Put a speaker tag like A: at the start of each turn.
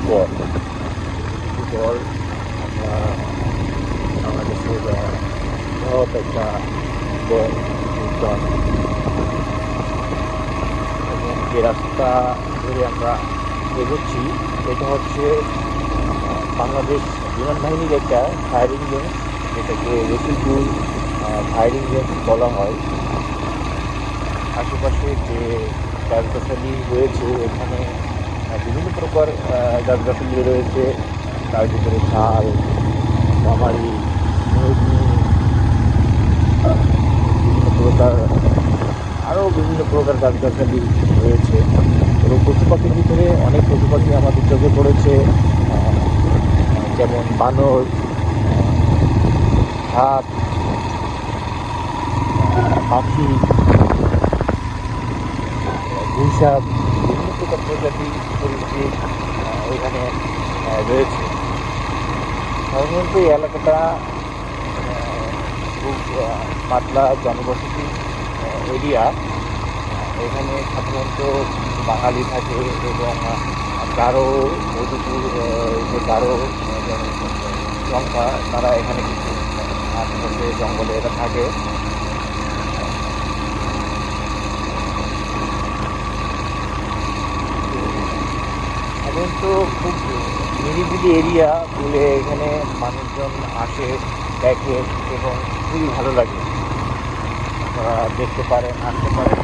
A: পর আমরা বাংলাদেশের বৃহৎ একটা বন উদ্যান এবং যে রাস্তা ধরে আমরা এগোচ্ছি এটা হচ্ছে বাংলাদেশ বিমান বাহিনীর একটা ফায়ারিং রেঞ্জ, যেটাকে রসুলপুর ফায়ারিং রেঞ্জ বলা হয়। আশেপাশে যে গাছগাছালি রয়েছে এখানে বিভিন্ন প্রকার গাছগাছালি রয়েছে, তার ভিতরে শাল, গামারি, নদী, বিভিন্ন প্রকার আরও বিভিন্ন প্রকার গাছগাছালি রয়েছে। এবং পশু পাখির ভিতরে অনেক পশু পাখি আমাদের চোখে পড়েছে, যেমন বানর, সাপ, পাখি, গুইসাপ, বিভিন্ন প্রকার প্রজাতি সরীসৃপ এখানে রয়েছে। সাধারণত এই এলাকাটা খুব পাতলা জনবসতি এরিয়া। এখানে সাধারণত বাঙালি থাকে এবং গারো, মধুপুর যে গারো জনসংখ্যা তারা এখানে কিছু আশেপাশে জঙ্গলে এরা থাকে। সাধারণত খুব নিরিবিলি এরিয়া বলে এখানে মানুষজন আসে, দেখে এবং খুবই ভালো লাগে। আপনারা দেখতে পারেন, আসতে পারেন।